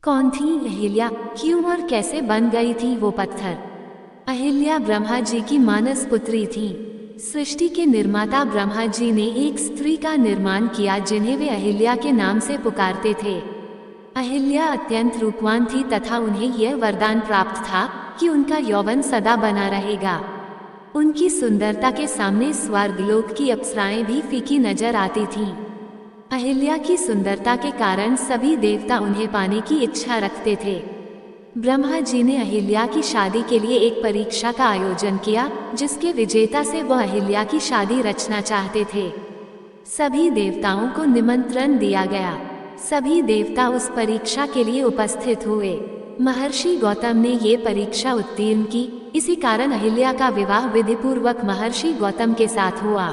कौन थी अहिल्या, क्यों और कैसे बन गई थी वो पत्थर? अहिल्या ब्रह्मा जी की मानस पुत्री थी। सृष्टि के निर्माता ब्रह्मा जी ने एक स्त्री का निर्माण किया जिन्हें वे अहिल्या के नाम से पुकारते थे। अहिल्या अत्यंत रूपवान थी तथा उन्हें यह वरदान प्राप्त था कि उनका यौवन सदा बना रहेगा। उनकी सुंदरता के सामने स्वर्गलोक की अप्सराएं भी फीकी नजर आती थीं। अहिल्या की सुंदरता के कारण सभी देवता उन्हें पाने की इच्छा रखते थे। ब्रह्मा जी ने अहिल्या की शादी के लिए एक परीक्षा का आयोजन किया, जिसके विजेता से वह अहिल्या की शादी रचना चाहते थे। सभी देवताओं को निमंत्रण दिया गया। सभी देवता उस परीक्षा के लिए उपस्थित हुए। महर्षि गौतम ने ये परीक्षा उत्तीर्ण की, इसी कारण अहिल्या का विवाह विधिपूर्वक महर्षि गौतम के साथ हुआ।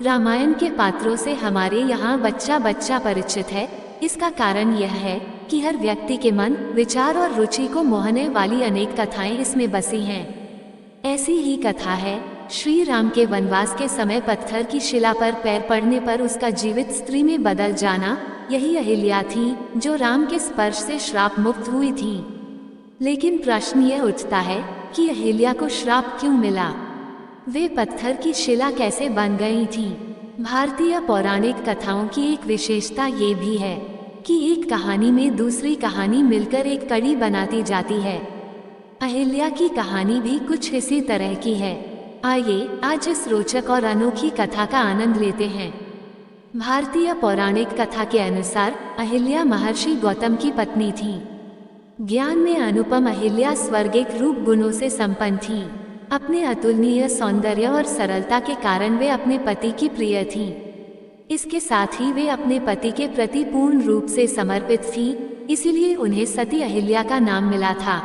रामायण के पात्रों से हमारे यहाँ बच्चा बच्चा परिचित है। इसका कारण यह है कि हर व्यक्ति के मन, विचार और रुचि को मोहने वाली अनेक कथाएं इसमें बसी हैं। ऐसी ही कथा है श्री राम के वनवास के समय पत्थर की शिला पर पैर पड़ने पर उसका जीवित स्त्री में बदल जाना। यही अहिल्या थी जो राम के स्पर्श से श्राप मुक्त हुई थी। लेकिन प्रश्न यह उठता है कि अहिल्या को श्राप क्यों मिला? वे पत्थर की शिला कैसे बन गई थीं? भारतीय पौराणिक कथाओं की एक विशेषता ये भी है कि एक कहानी में दूसरी कहानी मिलकर एक कड़ी बनाती जाती है। अहिल्या की कहानी भी कुछ इसी तरह की है। आइए आज इस रोचक और अनोखी कथा का आनंद लेते हैं। भारतीय पौराणिक कथा के अनुसार अहिल्या महर्षि गौतम की पत्नी थी। ज्ञान में अनुपम अहिल्या स्वर्गिक रूप गुणों से संपन्न थी। अपने अतुलनीय सौंदर्य और सरलता के कारण वे अपने पति की प्रिय थीं। इसके साथ ही वे अपने पति के प्रति पूर्ण रूप से समर्पित थीं, इसीलिए उन्हें सती अहिल्या का नाम मिला था।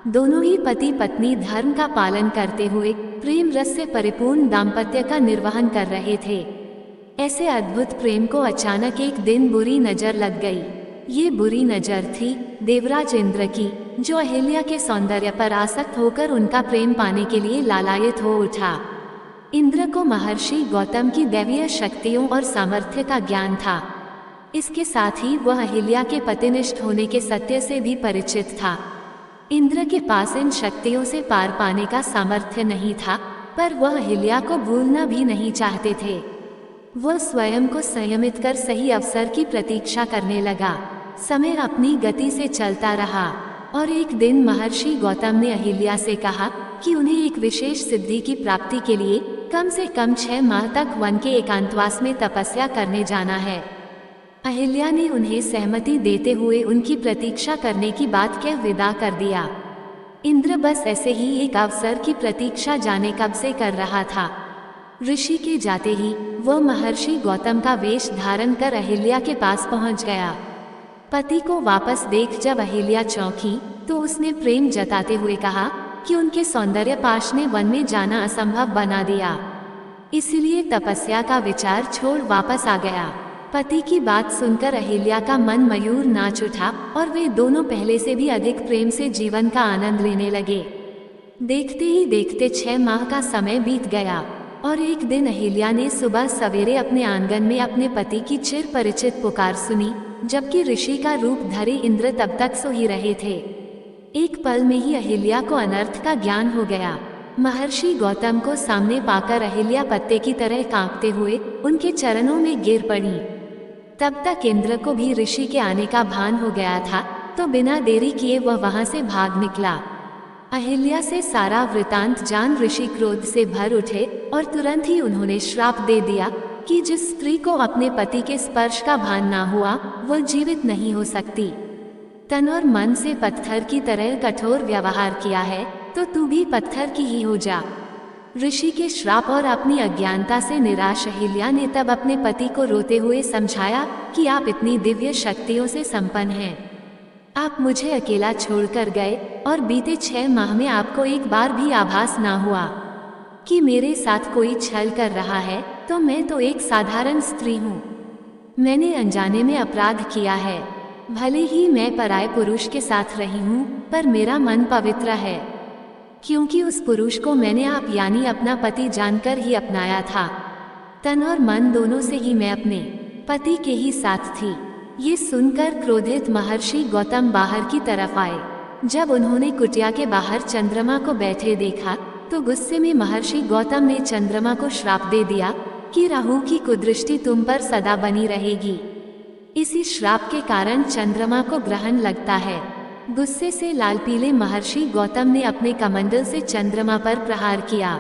दोनों ही पति पत्नी धर्म का पालन करते हुए प्रेम रस से परिपूर्ण दाम्पत्य का निर्वहन कर रहे थे। ऐसे अद्भुत प्रेम को अचानक एक दिन बुरी नजर लग गई। ये बुरी नजर थी देवराज इंद्र की, जो अहिल्या के सौंदर्य पर आसक्त होकर उनका प्रेम पाने के लिए लालायित हो उठा। इंद्र को महर्षि गौतम की दैवीय शक्तियों और सामर्थ्य का ज्ञान था। इसके साथ ही वह अहिल्या के पतिनिष्ठ होने के सत्य से भी परिचित था। इंद्र के पास इन शक्तियों से पार पाने का सामर्थ्य नहीं था, पर वह अहिल्या को भूलना भी नहीं चाहते थे। वह स्वयं को संयमित कर सही अवसर की प्रतीक्षा करने लगा। समय अपनी गति से चलता रहा और एक दिन महर्षि गौतम ने अहिल्या से कहा कि उन्हें एक विशेष सिद्धि की प्राप्ति के लिए कम से कम 6 माह तक वन के एकांतवास में तपस्या करने जाना है। अहिल्या ने उन्हें सहमति देते हुए उनकी प्रतीक्षा करने की बात कह विदा कर दिया। इंद्र बस ऐसे ही एक अवसर की प्रतीक्षा जाने कब से कर रहा था। ऋषि के जाते ही वह महर्षि गौतम का वेश धारण कर अहिल्या के पास पहुंच गया। पति को वापस देख जब अहिल्या चौंकी तो उसने प्रेम जताते हुए कहा कि उनके सौंदर्य पाश ने वन में जाना असंभव बना दिया, इसलिए तपस्या का विचार छोड़ वापस आ गया। पति की बात सुनकर अहिल्या का मन मयूर नाच उठा और वे दोनों पहले से भी अधिक प्रेम से जीवन का आनंद लेने लगे। देखते ही देखते 6 माह का समय बीत गया और एक दिन अहिल्या ने सुबह सवेरे अपने आंगन में अपने पति की चिर परिचित पुकार सुनी, जबकि ऋषि का रूप धरे इंद्र तब तक सो ही रहे थे। एक पल में ही अहिल्या को अनर्थ का ज्ञान हो गया। महर्षि गौतम को सामने पाकर अहिल्या पत्ते की तरह कांपते हुए उनके चरणों में गिर पड़ी। तब तक इंद्र को भी ऋषि के आने का भान हो गया था, तो बिना देरी किए वह वहां से भाग निकला। अहिल्या से सारा वृतांत जान ऋषि क्रोध से भर उठे और तुरंत ही उन्होंने श्राप दे दिया कि जिस स्त्री को अपने पति के स्पर्श का भान ना हुआ वह जीवित नहीं हो सकती। तन और मन से पत्थर की तरह कठोर व्यवहार किया है तो तू भी पत्थर की ही हो जा। ऋषि के श्राप और अपनी अज्ञानता से निराश अहिल्या ने तब अपने पति को रोते हुए समझाया कि आप इतनी दिव्य शक्तियों से संपन्न हैं। आप मुझे अकेला छोड़कर गए और बीते 6 माह में आपको एक बार भी आभास ना हुआ कि मेरे साथ कोई छल कर रहा है, तो मैं तो एक साधारण स्त्री हूँ। मैंने अनजाने में अपराध किया है। भले ही मैं पराये पुरुष के साथ रही हूँ, पर मेरा मन पवित्र है, क्योंकि उस पुरुष को मैंने आप यानी अपना पति जानकर ही अपनाया था। तन और मन दोनों से ही मैं अपने पति के ही साथ थी। ये सुनकर क्रोधित महर्षि गौतम बाहर की तरफ आए। जब उन्होंने कुटिया के बाहर चंद्रमा को बैठे देखा तो गुस्से में महर्षि गौतम ने चंद्रमा को श्राप दे दिया कि राहु की कुदृष्टि तुम पर सदा बनी रहेगी। इसी श्राप के कारण चंद्रमा को ग्रहण लगता है। गुस्से से लाल पीले महर्षि गौतम ने अपने कमंडल से चंद्रमा पर प्रहार किया।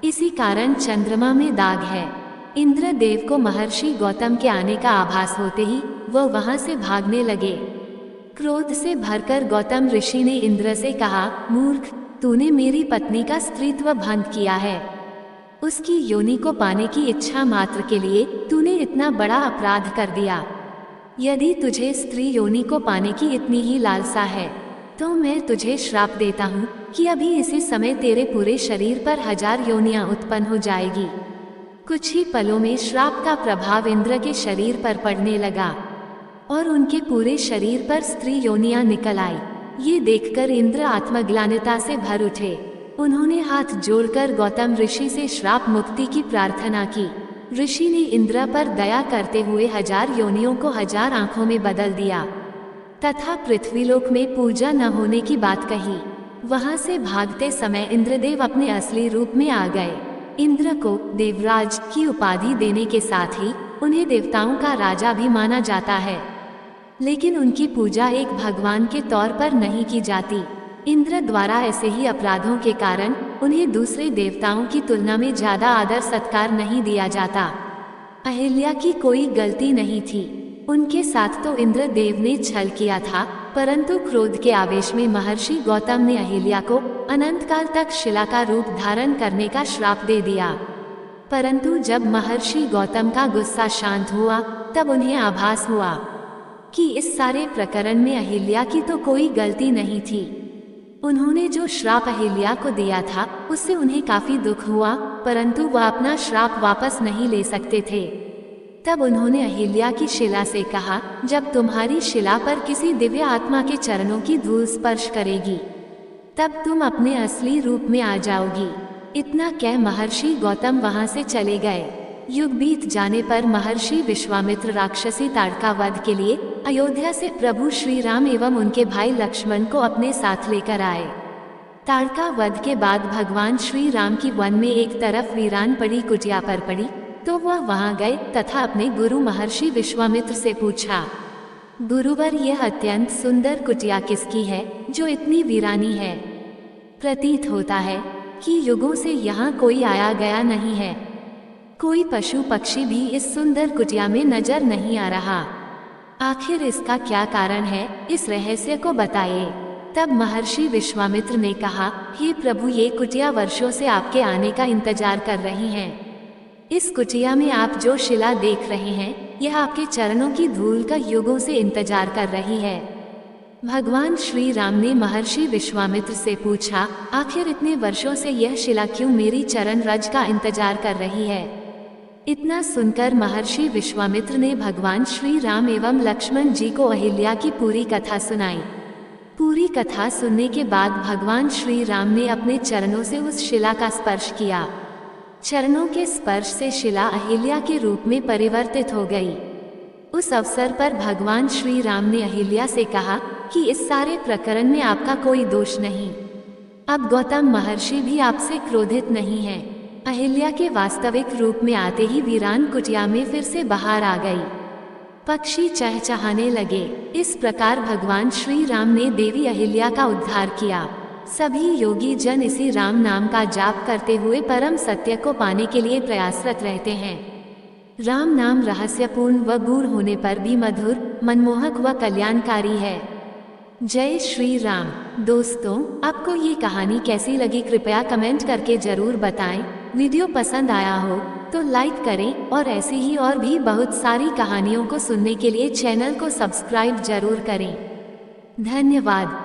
इसी कारण चंद्रमा में दाग है। इंद्रदेव को महर्षि गौतम के आने का आभास होते ही वह वहां से भागने लगे। क्रोध से भरकर गौतम ऋषि ने इंद्र से कहा, मूर्ख, तूने मेरी पत्नी का स्त्रीत्व भंग किया है। उसकी योनि को पाने की इच्छा मात्र के लिए तूने इतना बड़ा अपराध कर दिया। यदि तुझे स्त्री योनि को पाने की इतनी ही लालसा है तो मैं तुझे श्राप देता हूँ कि अभी इसी समय तेरे पूरे शरीर पर 1000 योनियां उत्पन्न हो जाएगी। कुछ ही पलों में श्राप का प्रभाव इंद्र के शरीर पर पड़ने लगा और उनके पूरे शरीर पर स्त्री योनियां निकल आई। ये देखकर इंद्र आत्मग्लानिता से भर उठे। उन्होंने हाथ जोड़कर गौतम ऋषि से श्राप मुक्ति की प्रार्थना की। ऋषि ने इंद्र पर दया करते हुए 1000 योनियों को 1000 आंखों में बदल दिया तथा पृथ्वीलोक में पूजा न होने की बात कही। वहां से भागते समय इंद्रदेव अपने असली रूप में आ गए। इंद्र को देवराज की उपाधि देने के साथ ही उन्हें देवताओं का राजा भी माना जाता है, लेकिन उनकी पूजा एक भगवान के तौर पर नहीं की जाती। इंद्र द्वारा ऐसे ही अपराधों के कारण उन्हें दूसरे देवताओं की तुलना में ज्यादा आदर सत्कार नहीं दिया जाता। अहिल्या की कोई गलती नहीं थी। उनके साथ तो इंद्र देव ने छल किया था, परंतु क्रोध के आवेश में महर्षि गौतम ने अहिल्या को अनंत काल तक शिला का रूप धारण करने का श्राप दे दिया। परंतु जब महर्षि गौतम का गुस्सा शांत हुआ तब उन्हें आभास हुआ कि इस सारे प्रकरण में अहिल्या की तो कोई गलती नहीं थी। उन्होंने जो श्राप अहिल्या को दिया था उससे उन्हें काफी दुख हुआ, परंतु वह अपना श्राप वापस नहीं ले सकते थे। तब उन्होंने अहिल्या की शिला से कहा, जब तुम्हारी शिला पर किसी दिव्य आत्मा के चरणों की धूल स्पर्श करेगी तब तुम अपने असली रूप में आ जाओगी। इतना कह महर्षि गौतम वहां से चले गए। युग बीत जाने पर महर्षि विश्वामित्र राक्षसी ताड़का वध के लिए अयोध्या से प्रभु श्री राम एवं उनके भाई लक्ष्मण को अपने साथ लेकर आए। ताड़का वध के बाद भगवान श्री राम की वन में एक तरफ वीरान पड़ी कुटिया पर पड़ी तो वह वहां गए तथा अपने गुरु महर्षि विश्वामित्र से पूछा, गुरुवर, यह अत्यंत सुंदर कुटिया किसकी है जो इतनी वीरानी है? प्रतीत होता है कि युगों से यहाँ कोई आया गया नहीं है। कोई पशु पक्षी भी इस सुंदर कुटिया में नजर नहीं आ रहा। आखिर इसका क्या कारण है? इस रहस्य को बताइए। तब महर्षि विश्वामित्र ने कहा, हे प्रभु, ये कुटिया वर्षों से आपके आने का इंतजार कर रही है। इस कुटिया में आप जो शिला देख रहे हैं यह आपके चरणों की धूल का युगों से इंतजार कर रही है। भगवान श्री राम ने महर्षि विश्वामित्र से पूछा, आखिर इतने वर्षों से यह शिला क्यों मेरी चरण रज का इंतजार कर रही है? इतना सुनकर महर्षि विश्वामित्र ने भगवान श्री राम एवं लक्ष्मण जी को अहिल्या की पूरी कथा सुनाई। पूरी कथा सुनने के बाद भगवान श्री राम ने अपने चरणों से उस शिला का स्पर्श किया। चरणों के स्पर्श से शिला अहिल्या के रूप में परिवर्तित हो गई। उस अवसर पर भगवान श्री राम ने अहिल्या से कहा कि इस सारे प्रकरण में आपका कोई दोष नहीं। अब गौतम महर्षि भी आपसे क्रोधित नहीं है। अहिल्या के वास्तविक रूप में आते ही वीरान कुटिया में फिर से बाहर आ गई। पक्षी चहचहाने लगे। इस प्रकार भगवान श्री राम ने देवी अहिल्या का उद्धार किया। सभी योगी जन इसी राम नाम का जाप करते हुए परम सत्य को पाने के लिए प्रयासरत रहते हैं। राम नाम रहस्यपूर्ण व गूढ़ होने पर भी मधुर, मनमोहक व कल्याणकारी है। जय श्री राम। दोस्तों, आपको ये कहानी कैसी लगी कृपया कमेंट करके जरूर बताएं। वीडियो पसंद आया हो तो लाइक करें और ऐसी ही और भी बहुत सारी कहानियों को सुनने के लिए चैनल को सब्सक्राइब जरूर करें। धन्यवाद।